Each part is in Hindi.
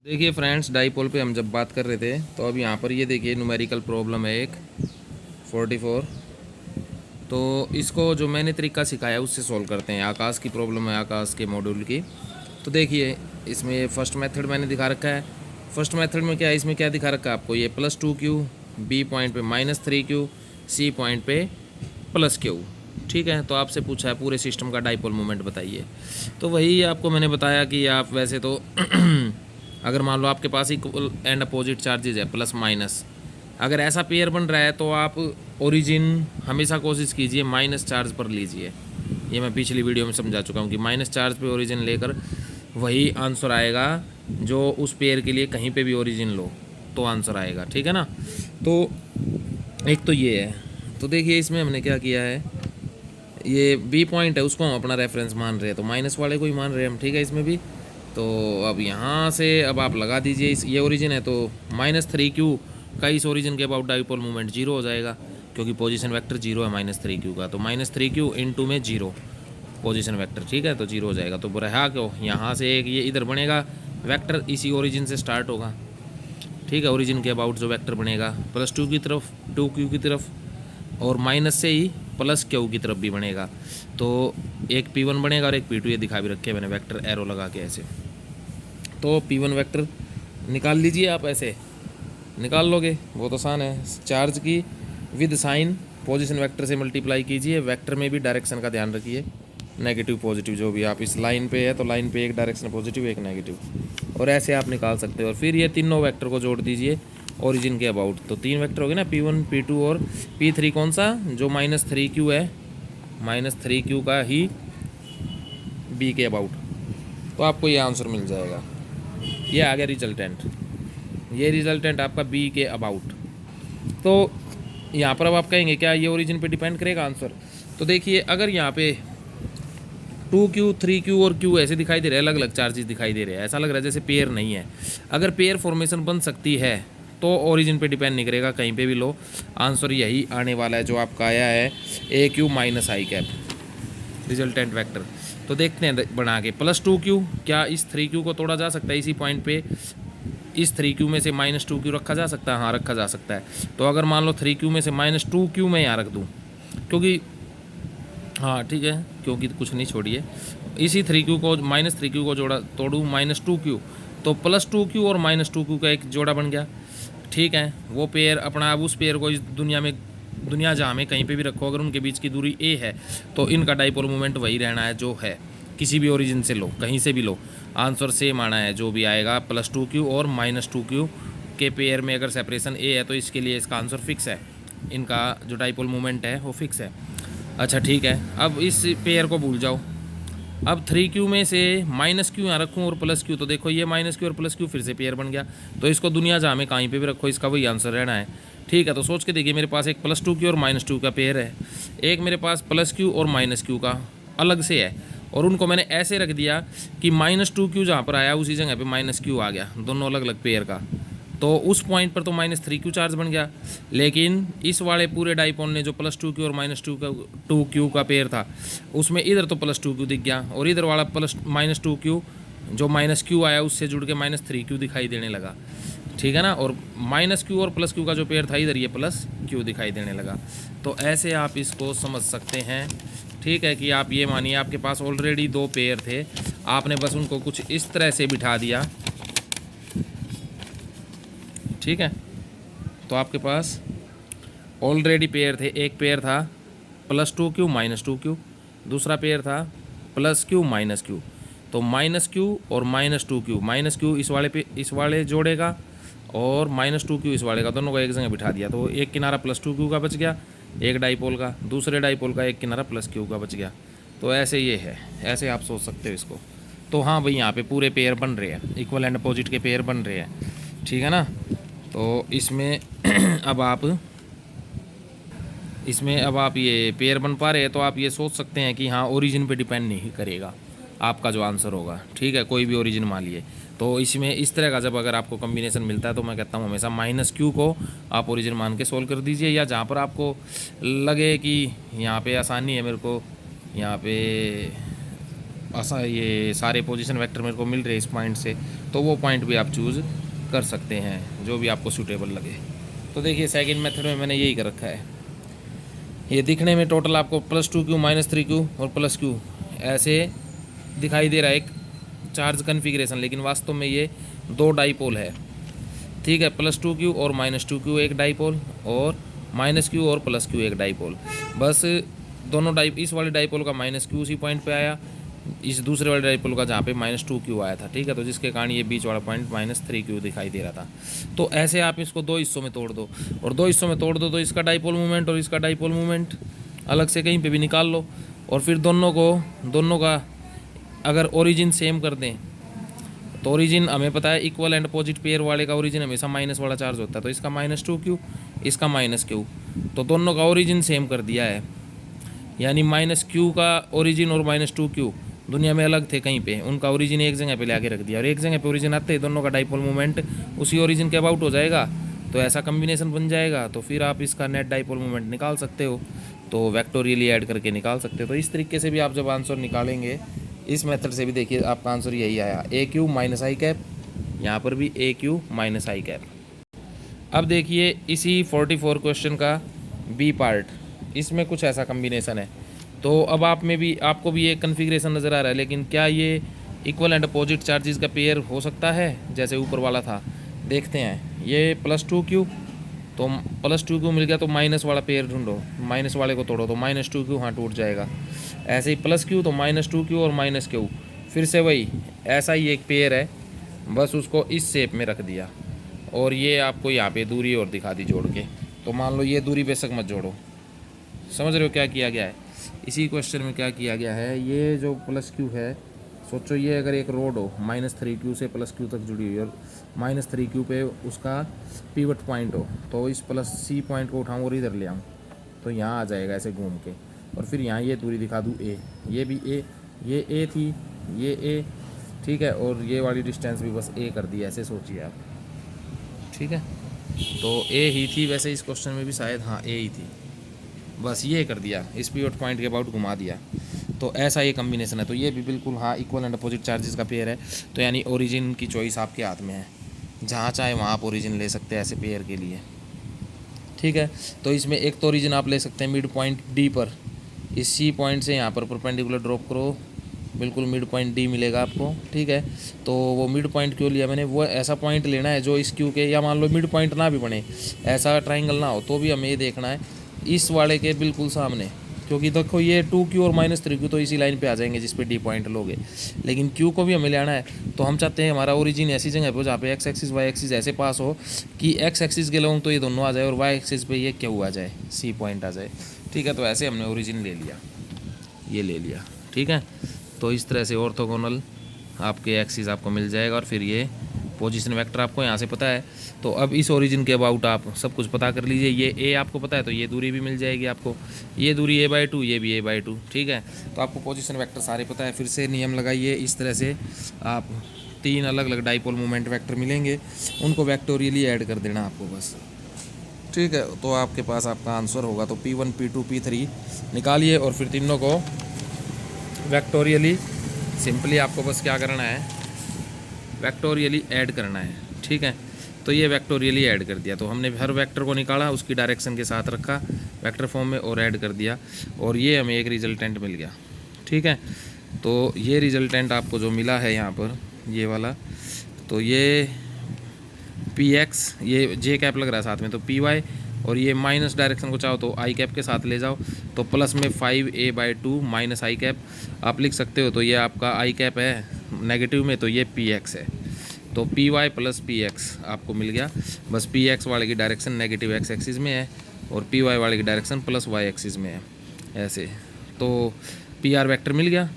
देखिए फ्रेंड्स, डाईपोल पे हम जब बात कर रहे थे तो अब यहाँ पर ये देखिए न्यूमेरिकल प्रॉब्लम है एक 44। तो इसको जो मैंने तरीका सिखाया उससे सॉल्व करते हैं। आकाश की प्रॉब्लम है, आकाश के मॉड्यूल की। तो देखिए इसमें फर्स्ट मेथड मैंने दिखा रखा है। फर्स्ट मेथड में क्या है, इसमें क्या दिखा रखा है आपको, ये +2Q, बी पॉइंट पे -3Q, सी पॉइंट पे +Q। ठीक है, तो आपसे पूछा है पूरे सिस्टम का डाईपोल मोमेंट बताइए। तो वही आपको मैंने बताया कि आप वैसे तो अगर मान लो आपके पास इक्वल एंड अपोजिट चार्जेज है प्लस माइनस, अगर ऐसा पेयर बन रहा है तो आप ओरिजिन हमेशा कोशिश कीजिए माइनस चार्ज पर लीजिए। ये मैं पिछली वीडियो में समझा चुका हूँ कि माइनस चार्ज पे ओरिजिन लेकर वही आंसर आएगा जो उस पेयर के लिए कहीं पे भी ओरिजिन लो तो आंसर आएगा। ठीक है ना। तो एक तो ये है। तो देखिए इसमें हमने क्या किया है, ये बी पॉइंट है उसको हम अपना रेफरेंस मान रहे हैं, तो माइनस वाले को ही मान रहे हैं हम। ठीक है, इसमें भी तो अब यहाँ से अब आप लगा दीजिए, इस ये ओरिजिन है तो -3Q का इस ओरिजिन के अबाउट डाईपोल मूवमेंट 0 हो जाएगा, क्योंकि पोजीशन वेक्टर 0 है -3Q का। तो -3Q इंटू में 0 पोजीशन वेक्टर, ठीक है, तो 0 हो जाएगा। तो रहा क्यों, यहाँ से एक ये इधर बनेगा वेक्टर, इसी ओरिजिन से स्टार्ट होगा। ठीक है, ओरिजिन के अबाउट जो वेक्टर बनेगा +2 की तरफ, 2Q की तरफ, और माइनस से ही +Q की तरफ भी बनेगा। तो एक P1 बनेगा और एक P2, ये दिखा भी रखे मैंने वेक्टर एरो लगा के ऐसे। तो P1 वेक्टर निकाल लीजिए आप, ऐसे निकाल लोगे, बहुत आसान है। चार्ज की विद साइन पोजीशन वेक्टर से मल्टीप्लाई कीजिए। वेक्टर में भी डायरेक्शन का ध्यान रखिए, नेगेटिव पॉजिटिव जो भी। आप इस लाइन पे है तो लाइन पे एक डायरेक्शन पॉजिटिव एक नेगेटिव, और ऐसे आप निकाल सकते हो। और फिर ये तीनों वेक्टर को जोड़ दीजिए ओरिजिन के अबाउट। तो 3 वेक्टर हो गए ना, P1, P2 और P3। कौन सा, जो -3Q है, -3Q का ही B के अबाउट। तो आपको ये आंसर मिल जाएगा। ये आ गया रिजल्टेंट, ये रिजल्टेंट आपका B के अबाउट। तो यहाँ पर अब आप कहेंगे क्या ये ओरिजिन पे डिपेंड करेगा आंसर। तो देखिए अगर यहाँ पे 2Q, 3Q और Q ऐसे दिखाई दे रहे हैं, अलग अलग चार्जेस दिखाई दे रहे हैं, ऐसा लग रहा है जैसे पेयर नहीं है। अगर पेयर फॉर्मेशन बन सकती है तो ओरिजिन पे डिपेंड नहीं करेगा, कहीं पे भी लो आंसर यही आने वाला है जो आपका आया है AQ - I cap resultant vector. तो देखते हैं बना के, +2Q, क्या इस 3Q को तोड़ा जा सकता है इसी पॉइंट पे, इस 3Q में से -2Q रखा जा सकता है, हाँ रखा जा सकता है। तो अगर मान लो 3Q में से -2Q मैं यहाँ रख दूँ, क्योंकि हाँ ठीक है, क्योंकि कुछ नहीं छोड़िए, इसी 3Q को -3Q को जोड़ा तोड़ूँ -2Q, तो +2Q और -2Q का एक जोड़ा बन गया। ठीक है, वो पेयर अपना, अब उस पेयर को इस दुनिया जहाँ में कहीं पे भी रखो, अगर उनके बीच की दूरी a है तो इनका डाईपोल मोमेंट वही रहना है जो है, किसी भी ओरिजिन से लो, कहीं से भी लो, आंसर सेम आना है जो भी आएगा। +2Q और -2Q के पेयर में अगर सेपरेशन a है तो इसके लिए इसका आंसर फिक्स है, इनका जो डाईपोल मोमेंट है वो फिक्स है। अच्छा ठीक है, अब इस पेयर को भूल जाओ। अब 3Q में से -Q यहाँ रखूँ और +Q, तो देखो ये -Q और +Q फिर से पेयर बन गया। तो इसको दुनिया जहाँ में कहीं पे भी रखो, इसका वही आंसर रहना है। ठीक है, तो सोच के देखिए, मेरे पास एक +2Q और -2 का पेयर है, एक मेरे पास +Q और -Q का अलग से है, और उनको मैंने ऐसे रख दिया कि -2Q जहाँ पर आया उसी जगह पे -Q आ गया, दोनों अलग अलग पेयर का। तो उस पॉइंट पर तो -3Q चार्ज बन गया, लेकिन इस वाले पूरे डाईपोल ने जो +2Q और -2Q का पेयर था, उसमें इधर तो +2Q दिख गया, और इधर वाला -2Q जो -Q आया उससे जुड़ के -3Q दिखाई देने लगा। ठीक है ना, और -Q और +Q का जो पेयर था इधर, ये +Q दिखाई देने लगा। तो ऐसे आप इसको समझ सकते हैं। ठीक है, कि आप ये मानिए आपके पास ऑलरेडी 2 पेयर थे, आपने बस उनको कुछ इस तरह से बिठा दिया। ठीक है, तो आपके पास ऑलरेडी पेयर थे, एक पेयर था +2Q -2Q, दूसरा पेयर था +Q -Q। तो -Q और -2Q इस वाले जोड़ेगा, और -2Q इस वाले का, दोनों को एक जगह बिठा दिया। तो एक किनारा +2Q का बच गया, एक डाईपोल का, दूसरे डाईपोल का एक किनारा +Q का बच गया। तो ऐसे ये है, ऐसे आप सोच सकते हो इसको। तो हाँ भाई, यहाँ पे पूरे पेयर बन रहे हैं, इक्वल एंड अपोजिट के पेयर बन रहे हैं। ठीक है ना। तो इसमें अब आप ये पेयर बन पा रहे हैं, तो आप ये सोच सकते हैं कि हाँ ओरिजिन पे डिपेंड नहीं करेगा आपका जो आंसर होगा। ठीक है, कोई भी ओरिजिन मान लिए। तो इसमें इस तरह का जब अगर आपको कॉम्बिनेशन मिलता है, तो मैं कहता हूँ हमेशा -Q को आप ओरिजिन मान के सोल्व कर दीजिए, या जहाँ पर आपको लगे कि यहाँ पे आसानी है, मेरे को यहाँ पे ये सारे पोजीशन वेक्टर मेरे को मिल रहे हैं इस पॉइंट से, तो वो पॉइंट भी आप चूज़ कर सकते हैं, जो भी आपको सूटेबल लगे। तो देखिए सेकंड मेथड में मैंने यही कर रखा है। ये दिखने में टोटल आपको +2q -3q और +q ऐसे दिखाई दे रहा है एक चार्ज कन्फिग्रेशन, लेकिन वास्तव में ये 2 डाईपोल है। ठीक है, +2q और -2q एक डाईपोल, और -q और +q एक डाईपोल। बस दोनों इस वाले डाईपोल का -q उसी पॉइंट पे आया, इस दूसरे वाले डाईपोल का जहाँ पे -2q आया था। ठीक है, तो जिसके कारण ये बीच वाला पॉइंट -3q दिखाई दे रहा था। तो ऐसे आप इसको 2 हिस्सों में तोड़ दो, और 2 हिस्सों में तोड़ दो तो इसका डाईपोल मूवमेंट और इसका डाईपोल मूवमेंट अलग से कहीं पे भी निकाल लो, और फिर दोनों का अगर ओरिजिन सेम कर दें तो ओरिजिन हमें पता है इक्वल एंड अपोजिट पेयर वाले का ओरिजिन हमेशा माइनस वाला चार्ज होता है। तो इसका -2q, इसका -q, तो दोनों का ओरिजिन सेम कर दिया है, यानी -q का ओरिजिन और -2q दुनिया में अलग थे कहीं पे, उनका ओरिजिन एक जगह पे ले आके रख दिया, और एक जगह पे ओरिजिन आते ही दोनों का डाईपोल मूवमेंट उसी ओरिजिन के अबाउट हो जाएगा। तो ऐसा कम्बिनेशन बन जाएगा, तो फिर आप इसका नेट डाईपोल मूवमेंट निकाल सकते हो, तो वेक्टोरियली ऐड करके निकाल सकते हो। तो इस तरीके से भी आप जब आंसर निकालेंगे, इस मेथड से भी देखिए आपका आंसर यही आया, AQ -i कैप, यहाँ पर भी AQ -i कैप। अब देखिए इसी 44 क्वेश्चन का बी पार्ट, इसमें कुछ ऐसा कम्बिनेशन है। तो अब आपको भी ये कन्फिग्रेशन नज़र आ रहा है, लेकिन क्या ये इक्वल एंड अपोजिट चार्जेस का पेयर हो सकता है जैसे ऊपर वाला था? देखते हैं। ये +2q, तो +2q मिल गया, तो माइनस वाला पेयर ढूंढो, माइनस वाले को तोड़ो तो -2q हाँ टूट जाएगा। ऐसे ही +q तो -2q और -q, फिर से वही ऐसा ही एक पेयर है, बस उसको इस शेप में रख दिया, और ये आपको यहाँ पे दूरी और दिखा दी जोड़ के। तो मान लो ये दूरी बेशक मत जोड़ो, समझ रहे हो क्या किया गया है इसी क्वेश्चन में? क्या किया गया है, ये जो +q है, सोचो ये अगर एक रोड हो -3q से +q तक जुड़ी हुई, और -3q पे उसका पिवट पॉइंट हो, तो इस +c पॉइंट को उठाऊँ और इधर ले आऊँ, तो यहाँ आ जाएगा ऐसे घूम के, और फिर यहाँ ये दूरी दिखा दूँ a, ये भी a, ये a थी, ये a, ठीक है, और ये वाली डिस्टेंस भी बस a कर दी, ऐसे सोचिए आप। ठीक है, तो a ही थी वैसे इस क्वेश्चन में भी शायद, हाँ a ही थी, बस ये कर दिया, इस पिवट पॉइंट के अबाउट घुमा दिया। तो ऐसा ये कम्बिनेशन है। तो ये भी बिल्कुल हाँ इक्वल एंड अपोजिट चार्जेस का पेयर है, तो यानी ओरिजिन की चॉइस आपके हाथ में है, जहाँ चाहे वहाँ आप ओरिजिन ले सकते हैं ऐसे पेयर के लिए। ठीक है, तो इसमें एक तो ओरिजिन आप ले सकते हैं मिड पॉइंट डी पर, इस सी पॉइंट से यहाँ पर परपेंडिकुलर ड्रॉप करो, बिल्कुल मिड पॉइंट डी मिलेगा आपको। ठीक है, तो वो मिड पॉइंट क्यों लिया मैंने, वो ऐसा पॉइंट लेना है जो इस क्यू के, या मान लो मिड पॉइंट ना भी बने, ऐसा ट्राइंगल ना हो, तो भी हमें ये देखना है इस वाले के बिल्कुल सामने, क्योंकि देखो ये 2q और -3q तो इसी लाइन पे आ जाएंगे जिस पे डी पॉइंट लोगे, लेकिन q को भी हमें लेना है। तो हम चाहते हैं हमारा ओरिजिन ऐसी जगह पे हो जहाँ पे x एक्सिस y एक्सिस ऐसे पास हो कि x एक्सिस के लोग तो ये दोनों आ जाए, और y एक्सिस पे ये q आ जाए, c पॉइंट आ जाए। ठीक है, तो ऐसे हमने ओरिजिन ले लिया, ये ले लिया। ठीक है, तो इस तरह से ऑर्थोगोनल आपके एक्सिस आपको मिल जाएगा, और फिर ये पोजीशन वेक्टर आपको यहाँ से पता है। तो अब इस ओरिजिन के अबाउट आप सब कुछ पता कर लीजिए। ये a आपको पता है, तो ये दूरी भी मिल जाएगी आपको, ये दूरी a/2, ये भी a/2। ठीक है, तो आपको पोजीशन वेक्टर सारे पता है। फिर से नियम लगाइए, इस तरह से आप 3 अलग अलग डाइपोल मोमेंट वेक्टर मिलेंगे, उनको वेक्टोरियली ऐड कर देना आपको बस। ठीक है, तो आपके पास आपका आंसर होगा। तो P1 P2 P3 निकालिए, और फिर तीनों को वेक्टोरियली सिंपली आपको बस क्या करना है, वेक्टोरियली ऐड करना है। ठीक है, तो ये वेक्टोरियली ऐड कर दिया, तो हमने हर वेक्टर को निकाला, उसकी डायरेक्शन के साथ रखा वेक्टर फॉर्म में और ऐड कर दिया, और ये हमें एक रिजल्टेंट मिल गया। ठीक है, तो ये रिजल्टेंट आपको जो मिला है यहाँ पर ये वाला, तो ये px, ये j कैप लग रहा है साथ में, तो py, और ये माइनस डायरेक्शन को चाहो तो आई कैप के साथ ले जाओ, तो प्लस में 5a/2 माइनस आई कैप आप लिख सकते हो। तो ये आपका आई कैप है नेगेटिव में, तो ये px है, तो py + px आपको मिल गया। बस px वाले की डायरेक्शन नेगेटिव x एक्सिस में है, और py वाले की डायरेक्शन प्लस y एक्सिस में है, ऐसे। तो pr वेक्टर मिल गया।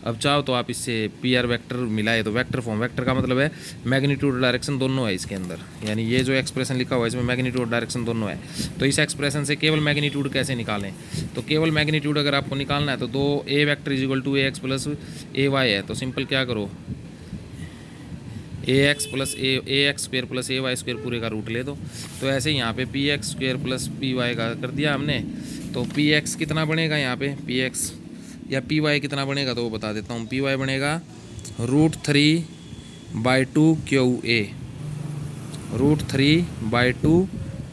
अब चाहो तो आप इससे pr वेक्टर मिलाए, तो वेक्टर फॉर्म, वेक्टर का मतलब है मैग्नीट्यूड डायरेक्शन दोनों है इसके अंदर, यानी ये जो एक्सप्रेशन लिखा हुआ है इसमें मैग्नीट्यूड डायरेक्शन दोनों है। तो इस एक्सप्रेशन से केवल मैग्नीट्यूड कैसे निकालें, तो केवल मैग्नीट्यूड अगर आपको निकालना है तो दो a वेक्टर = ax + ay है, तो सिंपल क्या करो, ax² + ay² पूरे का रूट ले दो। तो ऐसे ही यहाँ पे px² + py का कर दिया हमने। तो px कितना बनेगा यहाँ पे, px या py कितना बनेगा, तो वो बता देता हूँ। py बनेगा √3 by two Q A, √3/2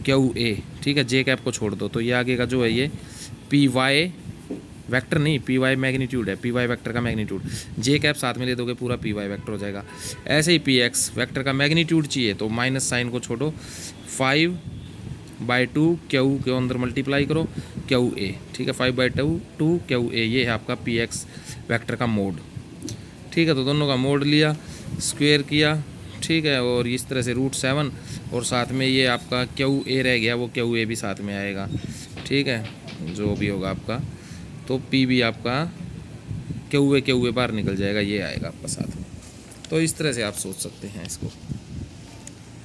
Q A, ठीक है। जे कैप को छोड़ दो तो ये आगे का जो है ये पी वाई वेक्टर नहीं, पी वाई मैग्नीट्यूड है, पी वाई वेक्टर का मैग्नीट्यूड। जे कैप साथ में ले दोगे पूरा पी वाई वेक्टर हो जाएगा। ऐसे ही पी एक्स वेक्टर का मैग्नीट्यूड चाहिए तो माइनस साइन को छोड़ो, 5/2 क्यू के अंदर मल्टीप्लाई करो क्यू ए, ठीक है। 5/2 क्यू ए, ये है आपका पी एक्स वेक्टर का मोड, ठीक है। तो दोनों का मोड लिया, स्क्वेयर किया, ठीक है। और इस तरह से √7 और साथ में ये आपका क्यू ए रह गया, वो क्यू ए भी साथ में आएगा, ठीक है, जो भी होगा आपका। तो पी भी आपका क्यू ए बाहर निकल जाएगा, ये आएगा आपका साथ में। तो इस तरह से आप सोच सकते हैं इसको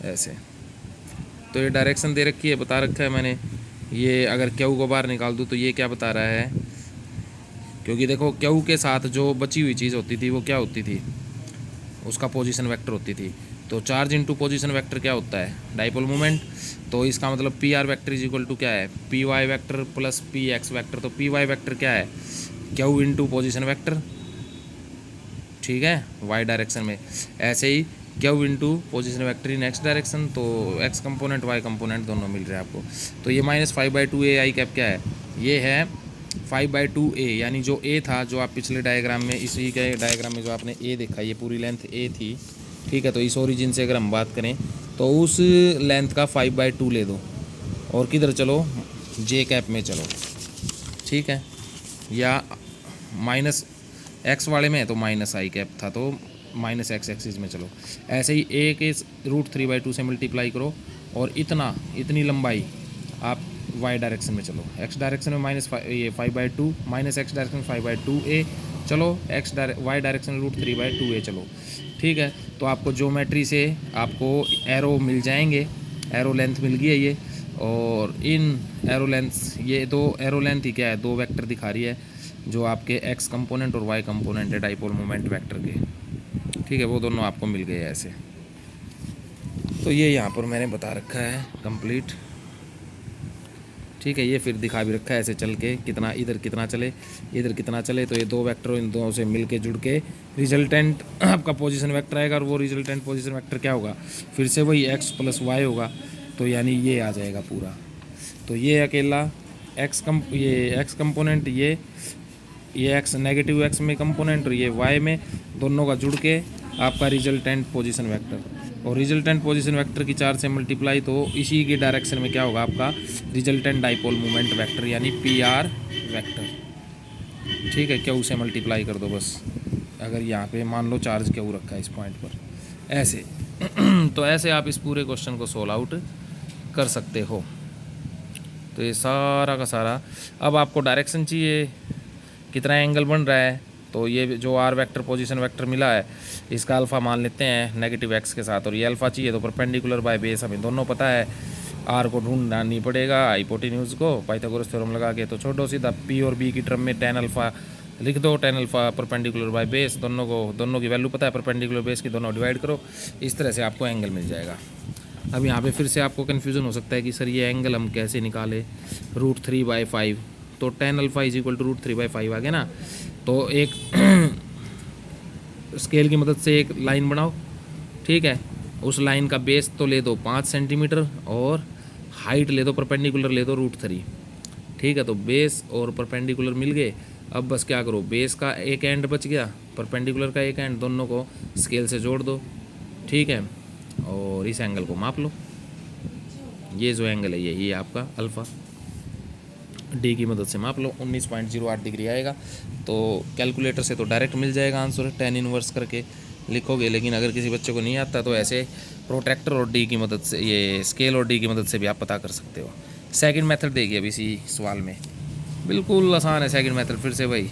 ऐसे। तो ये डायरेक्शन दे रखी है, बता रखा है मैंने, ये अगर क्यू को बाहर निकाल दूँ तो ये क्या बता रहा है, क्योंकि देखो क्यू के साथ जो बची हुई चीज़ होती थी वो क्या होती थी, उसका पोजीशन वेक्टर होती थी। तो चार्ज इनटू पोजीशन वेक्टर क्या होता है, डाइपोल मोमेंट। तो इसका मतलब P R vector is equal to क्या है, P Y vector plus P X vector. तो पी वाई वेक्टर क्या है, क्यू इनटू पोजीशन वेक्टर, ठीक है, वाई डायरेक्शन में। ऐसे ही क्यू इनटू पोजीशन वेक्टर इन एक्स डायरेक्शन, तो एक्स कंपोनेंट वाई कंपोनेंट दोनों मिल रहे हैं आपको। तो ये -5/2 ए आई कैप क्या है, ये है 5/2 ए, यानी जो ए था, जो आप पिछले डायग्राम में, इसी के डायग्राम में जो आपने ए देखा, ये पूरी लेंथ ए थी, ठीक है। तो इस ओरिजिन से अगर हम बात करें तो उस लेंथ का 5/2 ले दो और किधर चलो, जे कैप में चलो, ठीक है। या माइनस एक्स वाले में है तो माइनस आई कैप था, तो माइनस एक्स एक्सिस में चलो। ऐसे ही ए के √3/2 से मल्टीप्लाई करो और इतनी लंबाई आप वाई डायरेक्शन में चलो। एक्स डायरेक्शन में ये 5/2, माइनस एक्स डायरेक्शन 5/2 ए चलो, वाई डायरेक्शन √3/2 ए चलो, ठीक है। तो आपको ज्योमेट्री से आपको एरो मिल जाएंगे, एरो लेंथ मिल गई है ये, और इन एरो लेंथ, ये दो एरो लेंथ ही क्या है, दो वेक्टर दिखा रही है जो आपके एक्स कंपोनेंट और वाई कंपोनेंट है डाइपोल मोमेंट वेक्टर के, ठीक है। वो दोनों आपको मिल गए ऐसे। तो ये यहाँ पर मैंने बता रखा है कंप्लीट, ठीक है। ये फिर दिखा भी रखा है ऐसे चल के, कितना इधर कितना चले, इधर कितना चले। तो ये दो वेक्टर इन दोनों से मिल के जुड़ के रिजल्टेंट आपका पोजीशन वेक्टर आएगा, और वो रिजल्टेंट पोजीशन वेक्टर क्या होगा, फिर से वही एक्स प्लस वाई होगा। तो यानी ये आ जाएगा पूरा। तो ये अकेला ये एक्स कंपोनेंट, ये एक्स नेगेटिव एक्स में कंपोनेंट और ये वाई में, दोनों का जुड़ के आपका रिजल्टेंट पोजीशन वेक्टर, और रिजल्टेंट पोजीशन वेक्टर की 4 से मल्टीप्लाई, तो इसी की डायरेक्शन में क्या होगा आपका रिजल्टेंट डाइपोल मोमेंट वेक्टर, यानी पी आर वेक्टर, ठीक है। क्यू से मल्टीप्लाई कर दो बस, अगर यहाँ पे मान लो चार्ज क्यू रखा है इस पॉइंट पर, ऐसे। तो ऐसे आप इस पूरे क्वेश्चन को सोल्व आउट कर सकते हो। तो ये सारा का सारा, अब आपको डायरेक्शन चाहिए, कितना एंगल बन रहा है। तो ये जो आर वेक्टर पोजीशन वेक्टर मिला है, इसका अल्फ़ा मान लेते हैं नेगेटिव एक्स के साथ, और ये अल्फ़ा चाहिए तो परपेंडिकुलर बाय बेस, हमें दोनों पता है। आर को ढूंढना नहीं पड़ेगा, हाइपोटेन्यूज को पाइथागोरस थ्योरम लगा के, तो छोड़ो सीधा पी और बी की टर्म में tan अल्फ़ा लिख दो, tan alpha perpendicular by base, दोनों की वैल्यू पता है, परपेंडिकुलर बेस की दोनों डिवाइड करो, इस तरह से आपको एंगल मिल जाएगा। अब यहाँ पे फिर से आपको कन्फ्यूज़न हो सकता है कि सर ये एंगल हम कैसे निकालें, √3/5, तो tan alpha is equal to √3/5 आ गया ना। तो एक स्केल की मदद से एक लाइन बनाओ, ठीक है। उस लाइन का बेस तो ले दो 5 सेंटीमीटर और हाइट ले दो, परपेंडिकुलर ले दो √3, ठीक है। तो बेस और परपेंडिकुलर मिल गए। अब बस क्या करो, बेस का एक एंड बच गया, परपेंडिकुलर का एक एंड, दोनों को स्केल से जोड़ दो, ठीक है। और इस एंगल को माप लो, ये जो एंगल है ये आपका अल्फ़ा, डी की मदद से माप लो, 19.08 डिग्री आएगा। तो कैलकुलेटर से तो डायरेक्ट मिल जाएगा आंसर, tan इनवर्स करके लिखोगे। लेकिन अगर किसी बच्चे को नहीं आता तो ऐसे प्रोट्रैक्टर और डी की मदद से, ये स्केल और डी की मदद से भी आप पता कर सकते हो। सेकंड मेथड देखिए अब इसी सवाल में, बिल्कुल आसान है सेकंड मेथड, फिर से वही।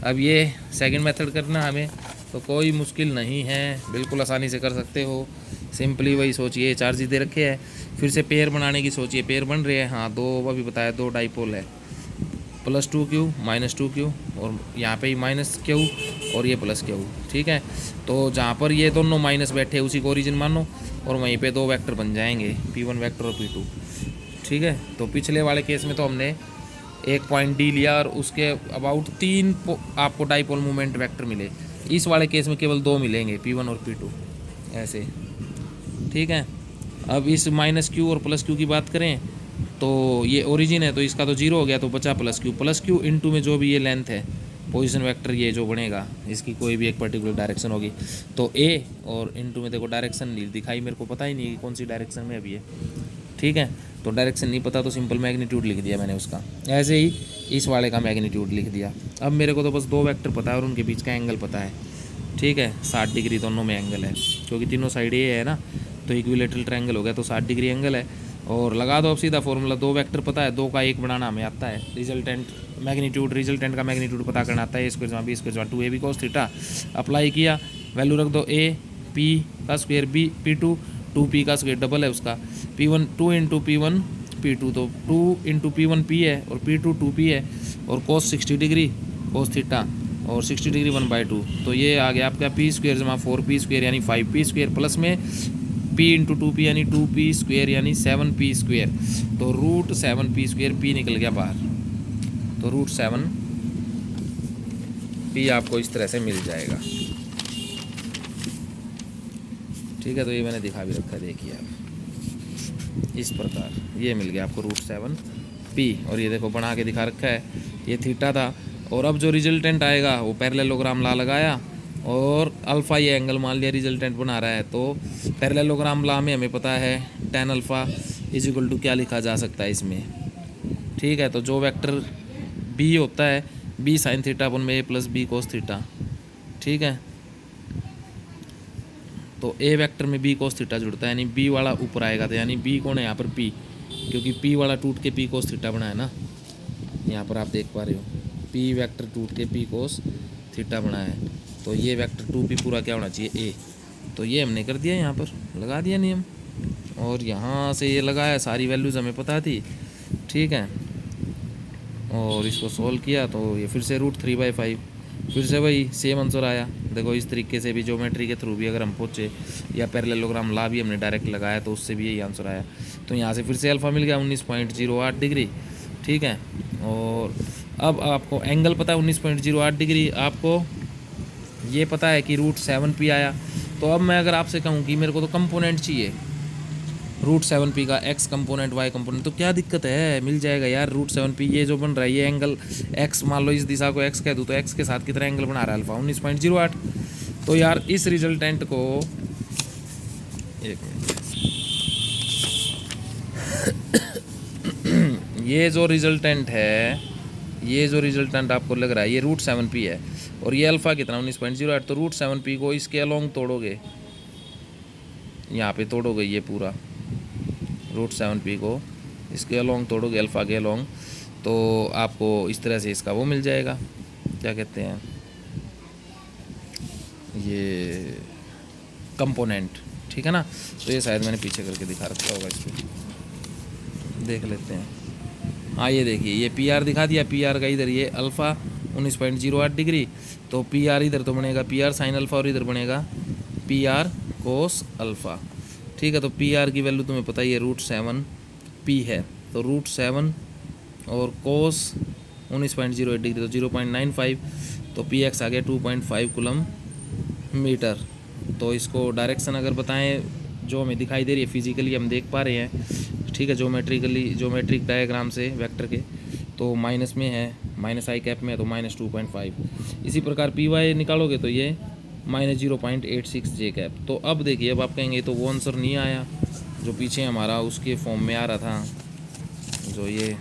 अब ये सेकंड मेथड करना हमें तो कोई मुश्किल नहीं है, बिल्कुल आसानी से कर सकते हो। सिंपली वही सोचिए, चार्ज दे रखे हैं, फिर से पेयर बनाने की सोचिए, पेयर बन रहे हैं, हाँ, दो अभी बताया, दो डाइपोल है, +2q -2q, और यहाँ पे ही -q और ये +q, ठीक है। तो जहाँ पर ये दोनों माइनस बैठे उसी को ओरिजिन मानो, और वहीं पे दो वेक्टर बन जाएंगे, P1 वेक्टर और P2, ठीक है। तो पिछले वाले केस में तो हमने एक पॉइंट डी लिया और उसके अबाउट 3 आपको डाइपोल मोमेंट वेक्टर मिले। इस वाले केस में केवल 2 मिलेंगे, P1 और P2। ऐसे, ठीक है। अब इस माइनस क्यू और प्लस क्यू की बात करें तो ये ओरिजिन है तो इसका तो जीरो हो गया, तो बचा प्लस क्यू इनटू में जो भी ये लेंथ है पोजीशन वेक्टर ये जो बनेगा इसकी कोई भी एक पर्टिकुलर डायरेक्शन होगी, तो ए और इनटू में देखो डायरेक्शन नहीं दिखाई, मेरे को पता ही नहीं कि कौन सी डायरेक्शन में अभी है, ठीक है। तो डायरेक्शन नहीं पता तो सिंपल मैग्नीट्यूड लिख दिया मैंने उसका, ऐसे ही इस वाले का मैग्नीट्यूड लिख दिया। अब मेरे को तो बस दो वेक्टर पता है और उनके बीच का एंगल पता है, ठीक है। 60 डिग्री दोनों में एंगल है क्योंकि तीनों साइड ये है ना, तो इक्विलेटरल ट्रायंगल हो गया तो 60 डिग्री एंगल है। और लगा दो अब सीधा फॉर्मूला, दो वेक्टर पता है, दो का एक बनाना हमें आता है, रिजल्टेंट का मैग्नीट्यूड पता करना आता है, स्क्वायर जमा बी स्क्वायर जमा 2ab cos थीटा। अप्लाई किया, वैल्यू रख दो a p का स्क्वायर b p2 2p का स्क्वायर डबल है उसका, p1 2 इंटू p1 p2, तो 2 इंटू p1 p है और p2 2p है, और cos 60 डिग्री cos थीटा और 60 डिग्री 1/2, तो ये आ गया आपका पी स्क्वायर जमा 4p स्क्वायर यानी 5p स्क्वायर प्लस में p इंटू 2p यानी 2p स्क्वायर यानी 7p स्क्वायर, तो रूट 7p स्क्वायर p निकल गया बाहर, तो रूट 7p आपको इस तरह से मिल जाएगा, ठीक है। तो ये मैंने दिखा भी रखा है, देखिए आप इस प्रकार ये मिल गया आपको रूट 7p, और ये देखो बना के दिखा रखा है, ये थीटा था। और अब जो रिजल्टेंट आएगा वो पैरेललोग्राम ला लगाया और अल्फ़ा ये एंगल मान लिया रिजल्टेंट बना रहा है, तो पैरेललोग्राम ला में हमें पता है tan alpha is equal to क्या लिखा जा सकता है इसमें, ठीक है। तो जो वेक्टर b होता है b साइन थीटा अपन में a plus b cos theta, ठीक है। तो a वेक्टर में b कोस थीटा जुड़ता है यानी b वाला ऊपर आएगा, तो यानी b कौन है यहाँ पर p, क्योंकि p वाला टूट के p कोस थीटा बना है ना, यहाँ पर आप देख पा रहे हो p वेक्टर टूट के p कोस थीटा बना है, तो ये वेक्टर 2p पूरा क्या होना चाहिए a, तो ये हमने कर दिया यहाँ पर लगा दिया नियम, और यहाँ से ये लगाया, सारी वैल्यूज़ हमें पता थी, ठीक है। और इसको सोल्व किया तो ये फिर से रूट 3/5, फिर से वही सेम आंसर आया। देखो इस तरीके से भी ज्योमेट्री के थ्रू भी अगर हम पहुँचे या पैरेललोग्राम ला भी हमने डायरेक्ट लगाया तो उससे भी यही आंसर आया। तो यहाँ से फिर से अल्फ़ा मिल गया 19.08 डिग्री, ठीक है। और अब आपको एंगल पता है 19.08 डिग्री, आपको ये पता है कि रूट 7p आया। तो अब मैं अगर आपसे कहूँ कि मेरे को तो कंपोनेंट चाहिए रूट 7p का, x कंपोनेंट y कंपोनेंट, तो क्या दिक्कत है, मिल जाएगा यार। रूट 7p ये जो बन रहा है ये एंगल x, मान लो इस दिशा को x कह दूँ तो x के साथ कितना एंगल बना रहा है अल्फ़ा 19.08। तो यार इस रिजल्टेंट को एक मिनट ये जो रिजल्टेंट है, ये जो रिजल्टेंट आपको लग रहा है ये रूट 7p है, और ये अल्फ़ा कितना 19.08, तो रूट 7p को इसके अलोंग तोड़ोगे, यहाँ पे तोड़ोगे ये पूरा रूट 7p को इसके अलोंग तोड़ोगे अल्फ़ा के अलोंग, तो आपको इस तरह से इसका वो मिल जाएगा, क्या कहते हैं ये कंपोनेंट, ठीक है ना। तो ये शायद मैंने पीछे करके दिखा रखा होगा, इसको देख लेते हैं। हाँ ये देखिए ये पी आर दिखा दिया, पी आर का इधर ये अल्फ़ा 19.08 डिग्री, तो पी आर इधर तो बनेगा पी आर साइन अल्फ़ा और इधर बनेगा पी आर कोस अल्फ़ा, ठीक है। तो पी आर की वैल्यू तुम्हें पता ही है रूट 7p है, तो रूट 7 और कोस 19.08 डिग्री तो 0.95, तो पी एक्स आ गया 2.5 कूलम मीटर। तो इसको डायरेक्शन अगर बताएं जो हमें दिखाई दे रही है फिजिकली हम देख पा रहे हैं, ठीक है, ज्योमेट्रिक डायग्राम से वेक्टर के, तो माइनस में है, माइनस आई कैप में है तो -2.5। इसी प्रकार पी वाई निकालोगे तो ये -0.86 जे कैप। तो अब देखिए अब आप कहेंगे तो वो आंसर नहीं आया जो पीछे हमारा उसके फॉर्म में आ रहा था, जो ये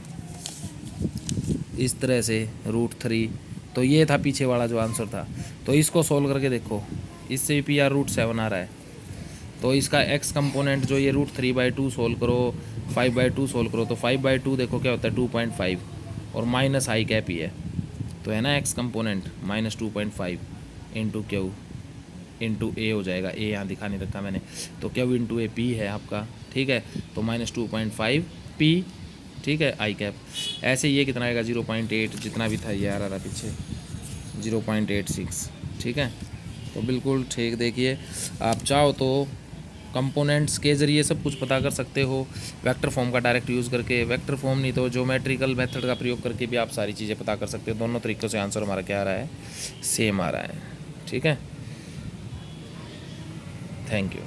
इस तरह से रूट 3, तो ये था पीछे वाला जो आंसर था। तो इसको सोल्व करके देखो, इससे भी पी आर रूट 7 आ रहा है, तो इसका x कंपोनेंट जो ये रूट 3/2 सोल्व करो, 5/2 सोल्व करो, तो 5/2 देखो क्या होता है 2.5 और माइनस आई कैप ही है, तो है ना x component -2.5 into Q into A हो जाएगा, ए यहाँ दिखा नहीं रखा मैंने, तो क्यू इंटू ए पी है आपका, ठीक है। तो -2.5p, ठीक है, आई कैप। ऐसे ये कितना आएगा 0.8 जितना भी था ये आ रहा पीछे 0.86, ठीक है। तो बिल्कुल ठीक, देखिए आप चाहो तो कंपोनेंट्स के ज़रिए सब कुछ पता कर सकते हो, वेक्टर फॉर्म का डायरेक्ट यूज़ करके, वेक्टर फॉर्म नहीं तो ज्योमेट्रिकल मेथड का प्रयोग करके भी आप सारी चीज़ें पता कर सकते हो। दोनों तरीक़ों से आंसर हमारा क्या आ रहा है, सेम आ रहा है, ठीक है। Thank you.